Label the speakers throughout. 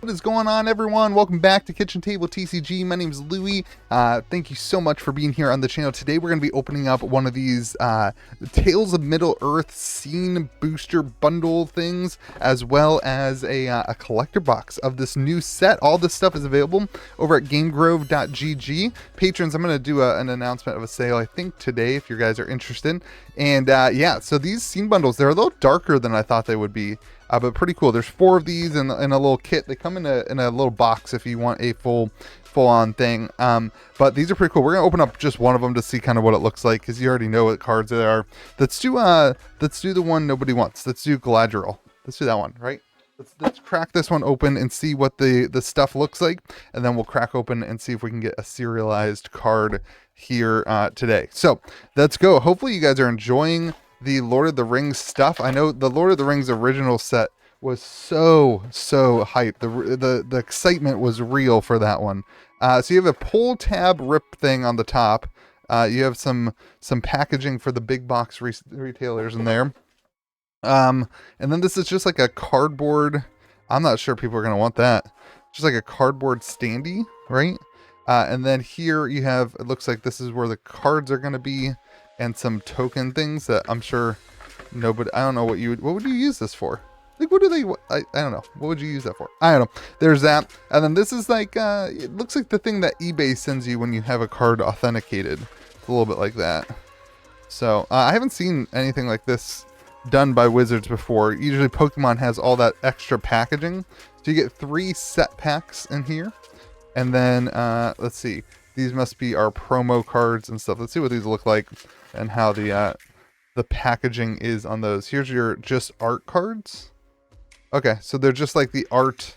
Speaker 1: What is going on, everyone? Welcome back to Kitchen Table TCG. My name is Louie. Thank you so much for being here on the channel. Today we're going to be opening up one of these Tales of Middle-earth scene booster bundle things, as well as a collector box of this new set. All this stuff is available over at gamegrove.gg. Patrons, I'm going to do an announcement of a sale, I think today, if you guys are interested. And yeah, so these scene bundles, they're a little darker than I thought they would be. But pretty cool. There's 4 of these in a little kit. They come in a little box if you want a full-on thing. But these are pretty cool. We're gonna open up just one of them to see kind of what it looks like, because you already know what cards they are. Let's do the one nobody wants. Let's do Galadriel. Let's do that one, right? Let's crack this one open and see what the stuff looks like, and then we'll crack open and see if we can get a serialized card here today. So let's go. Hopefully you guys are enjoying the Lord of the Rings stuff. I know the Lord of the Rings original set was so hyped. The excitement was real for that one. So you have a pull tab rip thing on the top. You have some packaging for the big box retailers in there. And then this is just like a cardboard. I'm not sure people are gonna want that. Just like a cardboard standee, right? And then here you have, it looks like this is where the cards are gonna be, and some token things that I'm sure nobody, I don't know what would you use this for? Like, what do they, I don't know. What would you use that for? I don't know. There's that. And then this is like, it looks like the thing that eBay sends you when you have a card authenticated. It's a little bit like that. So I haven't seen anything like this done by Wizards before. Usually Pokemon has all that extra packaging. So you get 3 set packs in here. And then, let's see. These must be our promo cards and stuff. Let's see what these look like and how the packaging is on those. Here's your just art cards. Okay, so they're just like the art,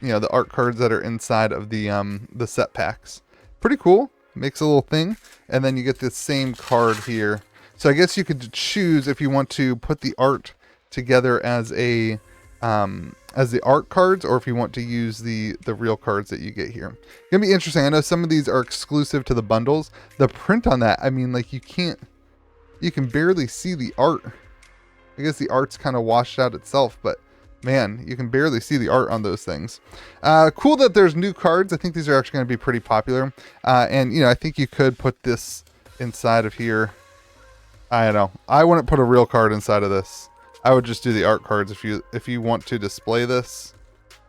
Speaker 1: the art cards that are inside of the set packs. Pretty cool. Makes a little thing. And then you get this same card here. So I guess you could choose if you want to put the art together as the art cards, or if you want to use the real cards that you get here. Gonna be interesting. I know some of these are exclusive to the bundles. The print on that, I mean, like, you can barely see the art. I guess the art's kind of washed out itself, but man, you can barely see the art on those things. Cool that there's new cards. I think these are actually going to be pretty popular. And I think you could put this inside of here. I don't know. I wouldn't put a real card inside of this. I would just do the art cards if you want to display this.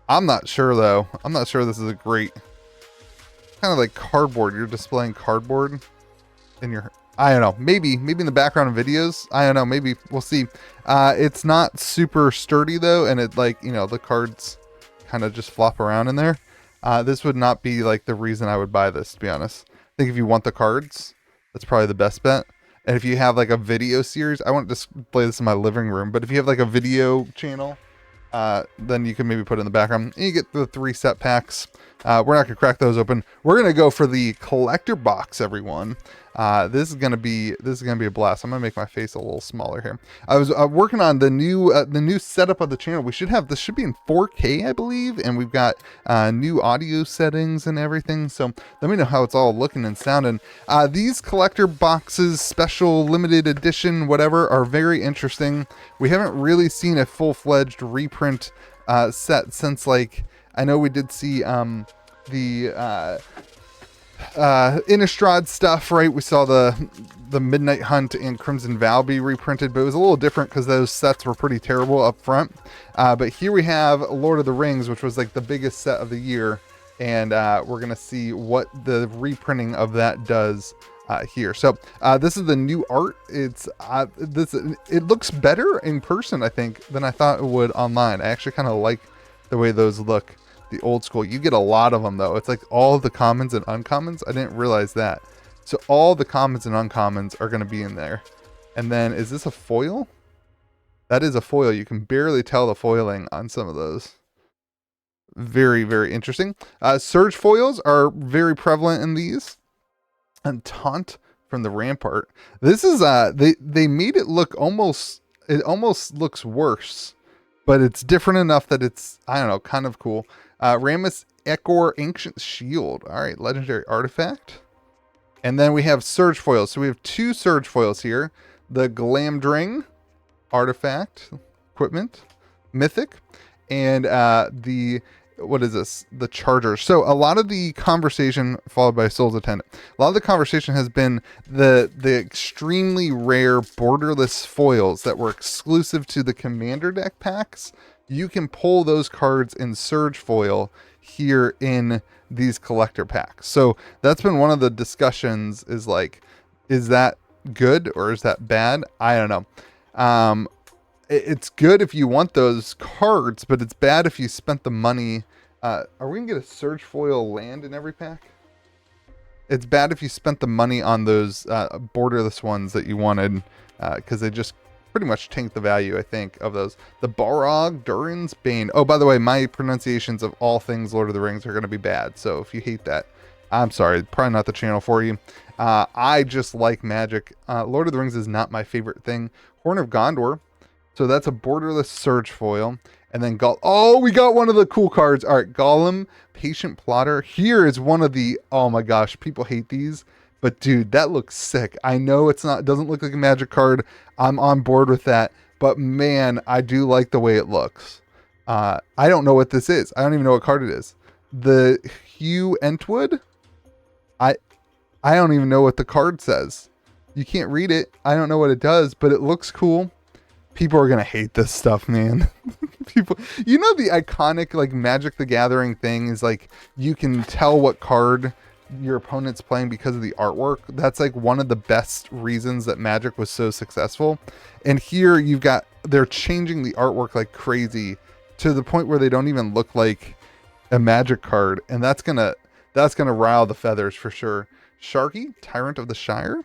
Speaker 1: I'm not sure though. I'm not sure this is a great kind of like cardboard. You're displaying cardboard in your, I don't know, maybe in the background of videos. I don't know, maybe we'll see. It's not super sturdy though, and it, like, the cards kind of just flop around in there. This would not be like the reason I would buy this, to be honest. I think if you want the cards, that's probably the best bet. And if you have like a video series, I won't display this in my living room, but if you have like a video channel, then you can maybe put it in the background. And you get the 3 set packs. We're not gonna crack those open. We're gonna go for the collector box, everyone. This is gonna be a blast. I'm gonna make my face a little smaller here. I was working on the new setup of the channel. This should be in 4K, I believe, and we've got new audio settings and everything. So let me know how it's all looking and sounding. These collector boxes, special limited edition, whatever, are very interesting. We haven't really seen a full-fledged reprint set since, like, I know we did see the Innistrad stuff, right? We saw the Midnight Hunt and Crimson Vow be reprinted, but it was a little different because those sets were pretty terrible up front. But here we have Lord of the Rings, which was like the biggest set of the year, and we're gonna see what the reprinting of that does here. So this is the new art. It looks better in person, I think, than I thought it would online. I actually kind of like the way those look. The old school. You get a lot of them though. It's like all of the commons and uncommons. I didn't realize that. So all the commons and uncommons are going to be in there. And then, is this a foil? That is a foil. You can barely tell the foiling on some of those. Very, very interesting. Surge foils are very prevalent in these. And Taunt from the Rampart. This is they made it look almost looks worse, but it's different enough that it's, I don't know, kind of cool. Ramus Ekor Ancient Shield. All right, legendary artifact. And then we have Surge foils. So we have 2 Surge foils here. The Glamdring artifact, equipment, mythic, and the what is this? The Charger. So a lot of the conversation, followed by Soul's Attendant, a lot of the conversation has been the extremely rare borderless foils that were exclusive to the Commander deck packs. You can pull those cards in Surge Foil here in these collector packs. So that's been one of the discussions, is like, is that good or is that bad? I don't know. It's good if you want those cards, but it's bad if you spent the money. Are we gonna get a Surge Foil land in every pack? It's bad if you spent the money on those borderless ones that you wanted, because they just pretty much tank the value, I think, of those. The Balrog, Durin's Bane. Oh, by the way, my pronunciations of all things Lord of the Rings are going to be bad. So if you hate that, I'm sorry. Probably not the channel for you. I just like Magic. Lord of the Rings is not my favorite thing. Horn of Gondor. So that's a borderless Surge Foil. And then oh, we got one of the cool cards. All right, Gollum, Patient Plotter. Here is one of the, oh my gosh, people hate these. But dude, that looks sick. I know it doesn't look like a Magic card. I'm on board with that. But man, I do like the way it looks. I don't know what this is. I don't even know what card it is. The Hugh Entwood? I don't even know what the card says. You can't read it. I don't know what it does, but it looks cool. People are going to hate this stuff, man. People, you know, the iconic like Magic the Gathering thing is like, you can tell what card your opponent's playing because of the artwork. That's like one of the best reasons that Magic was so successful. And here they're changing the artwork like crazy to the point where they don't even look like a Magic card. And that's gonna rile the feathers for sure. Sharky, Tyrant of the Shire,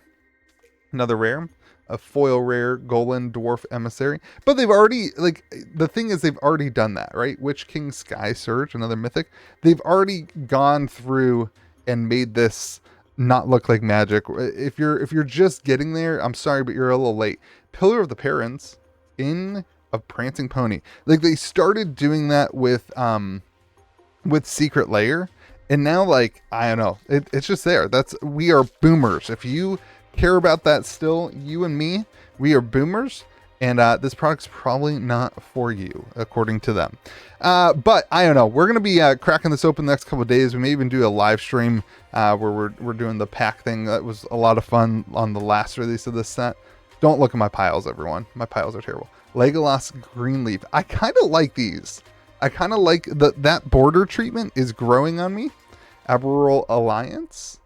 Speaker 1: another rare. A foil rare, Golan Dwarf Emissary. But they've already, like, the thing is they've already done that, right? Witch King Sky Surge, another mythic. They've already gone through and made this not look like Magic. If you're just getting there, I'm sorry, but you're a little late. Pillar of the Parents, Inn of Prancing Pony. Like, they started doing that with Secret Lair, and now, like, I don't know, it's just there. We are boomers. If you care about that still, you and me, we are boomers, and this product's probably not for you, according to them. But I don't know, we're gonna be cracking this open the next couple of days. We may even do a live stream where we're doing the pack thing. That was a lot of fun on the last release of this set. Don't look at my piles, everyone. My piles are terrible. Legolas Greenleaf. I kind of like these. I kind of like that border treatment is growing on me. Abroral Alliance.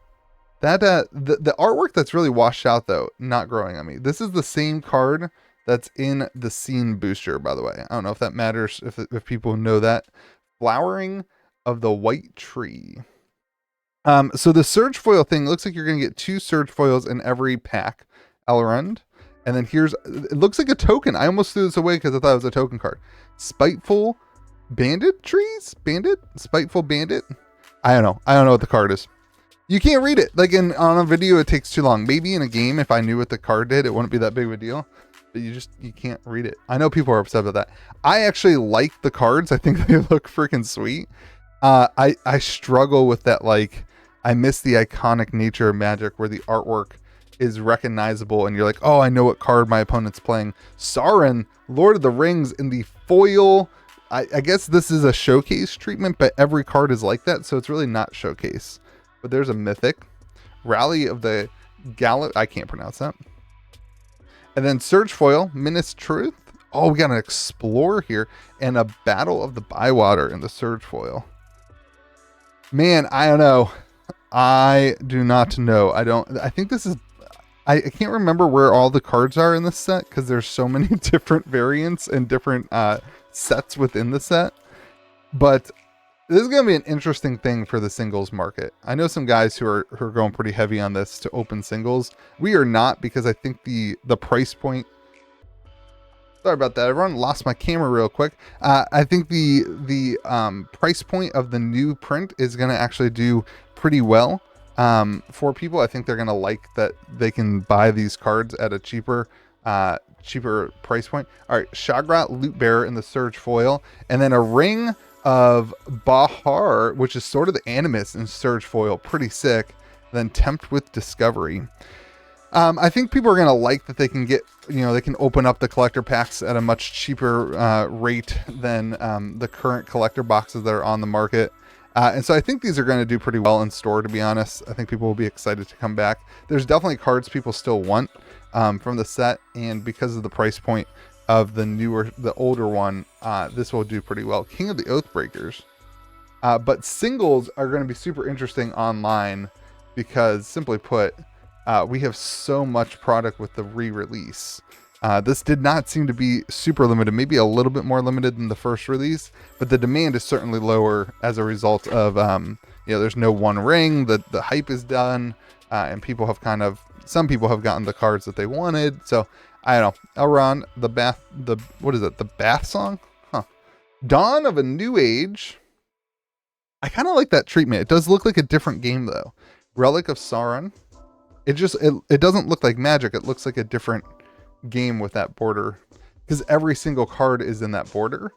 Speaker 1: That the artwork that's really washed out though, not growing on me. This is the same card that's in the Scene booster, by the way. I don't know if that matters, if people know that. Flowering of the White Tree. So the Surge Foil thing looks like you're gonna get 2 Surge Foils in every pack. Elrond. And then it looks like a token. I almost threw this away because I thought it was a token card. Spiteful Bandit Trees? Spiteful Bandit? I don't know what the card is. You can't read it. Like on a video, it takes too long. Maybe in a game, if I knew what the card did, it wouldn't be that big of a deal. But you can't read it. I know people are upset about that. I actually like the cards. I think they look freaking sweet. I struggle with that. Like, I miss the iconic nature of Magic where the artwork is recognizable and you're like, oh, I know what card my opponent's playing. Sauron, Lord of the Rings in the foil. I guess this is a showcase treatment, but every card is like that. So it's really not showcase. But there's a mythic. Rally of the Gallop. I can't pronounce that. And then Surge Foil, Minas Truth. Oh, we got an Explorer here. And a Battle of the Bywater in the Surge Foil. Man, I don't know. I do not know. I think this is... I can't remember where all the cards are in this set because there's so many different variants and different sets within the set. But... this is going to be an interesting thing for the singles market. I know some guys who are going pretty heavy on this to open singles. We are not, because I think the price point... sorry about that. Everyone, lost my camera real quick. I think the price point of the new print is going to actually do pretty well for people. I think they're going to like that they can buy these cards at a cheaper price point. All right, Shagrat Loot Bearer in the Surge Foil, and then a Ring of Bahar, which is sort of the Animus in Surge Foil, pretty sick. Then Tempt with Discovery. I think people are going to like that they can get, they can open up the collector packs at a much cheaper rate than the current collector boxes that are on the market. And so I think these are going to do pretty well in store, to be honest. I think people will be excited to come back. There's definitely cards people still want from the set. And because of the price point of the older one, this will do pretty well. King of the Oathbreakers. But singles are going to be super interesting online because, simply put, we have so much product with the re-release. This did not seem to be super limited, maybe a little bit more limited than the first release, but the demand is certainly lower as a result of, there's no one ring, the hype is done, and some people have gotten the cards that they wanted. So I don't know. Elron, the bath song? Huh. Dawn of a New Age. I kind of like that treatment. It does look like a different game though. Relic of Sauron. It doesn't look like Magic. It looks like a different game with that border, because every single card is in that border.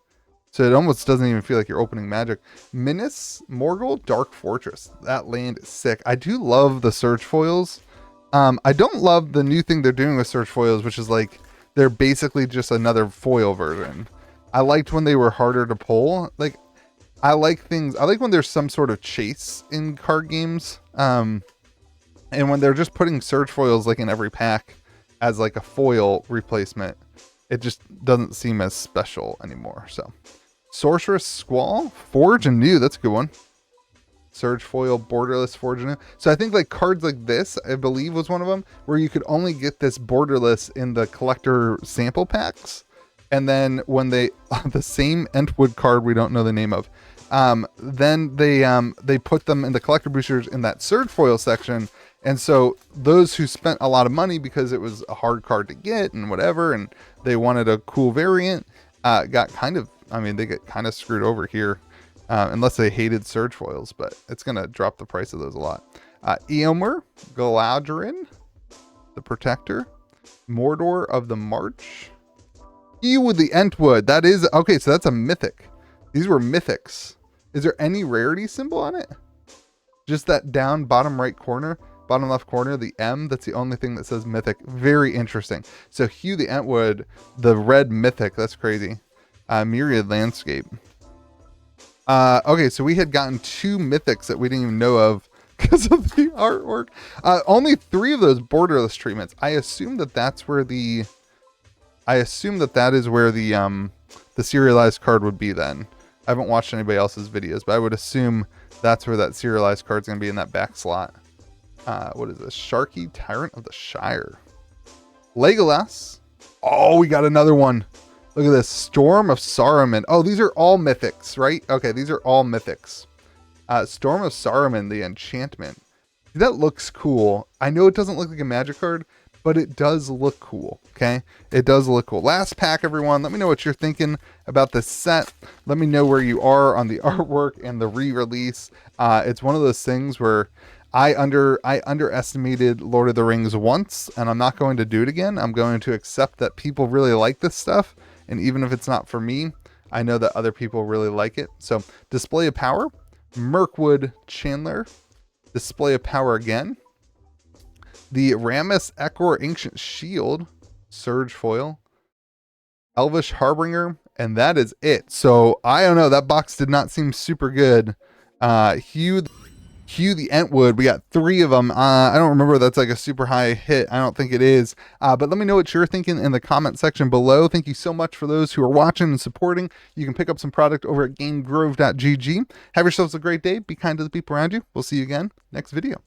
Speaker 1: So it almost doesn't even feel like you're opening Magic. Minas Morgul Dark Fortress. That land is sick. I do love the Surge foils. I don't love the new thing they're doing with Surge foils, which is like they're basically just another foil version. I liked when they were harder to pull. Like, I like when there's some sort of chase in card games. And when they're just putting Surge foils like in every pack as like a foil replacement, it just doesn't seem as special anymore. So Sorceress Squall, Forge Anew, that's a good one. Surge foil, borderless, Forge Anew. So I think like cards like this, I believe was one of them, where you could only get this borderless in the collector sample packs. And then when the same Entwood card we don't know the name of, then they put them in the collector boosters in that Surge foil section. And so those who spent a lot of money because it was a hard card to get and whatever, and they wanted a cool variant, they get kind of screwed over here, unless they hated Surge foils, but it's going to drop the price of those a lot. Eomer, Galadrin, the Protector, Mordor of the March, He with the Entwood. That is, okay, so that's a mythic. These were mythics. Is there any rarity symbol on it? Just that down bottom right corner. Bottom left corner, the M, that's the only thing that says mythic. Very interesting. So Hugh the Entwood, the red mythic, that's crazy. Myriad Landscape. Okay, so we had gotten 2 mythics that we didn't even know of because of the artwork. Only 3 of those borderless treatments. I assume that is where the serialized card would be then. I haven't watched anybody else's videos, but I would assume that's where that serialized card's going to be in that back slot. What is this? Sharky, Tyrant of the Shire. Legolas. Oh, we got another one. Look at this. Storm of Saruman. Oh, these are all mythics, right? Okay, these are all mythics. Storm of Saruman, the enchantment. That looks cool. I know it doesn't look like a Magic card, but it does look cool, okay? It does look cool. Last pack, everyone. Let me know what you're thinking about this set. Let me know where you are on the artwork and the re-release. It's one of those things where I underestimated Lord of the Rings once, and I'm not going to do it again. I'm going to accept that people really like this stuff, and even if it's not for me, I know that other people really like it. So, Display of Power, Mirkwood Chandler, Display of Power again, the Rammus Ekor Ancient Shield, Surge foil, Elvish Harbinger, and that is it. So, I don't know, that box did not seem super good. Hugh the Entwood, we got 3 of them. I don't remember if that's like a super high hit. I don't think it is. But let me know what you're thinking in the comment section below. Thank you so much for those who are watching and supporting. You can pick up some product over at gamegrove.gg. Have yourselves a great day. Be kind to the people around you. We'll see you again next video.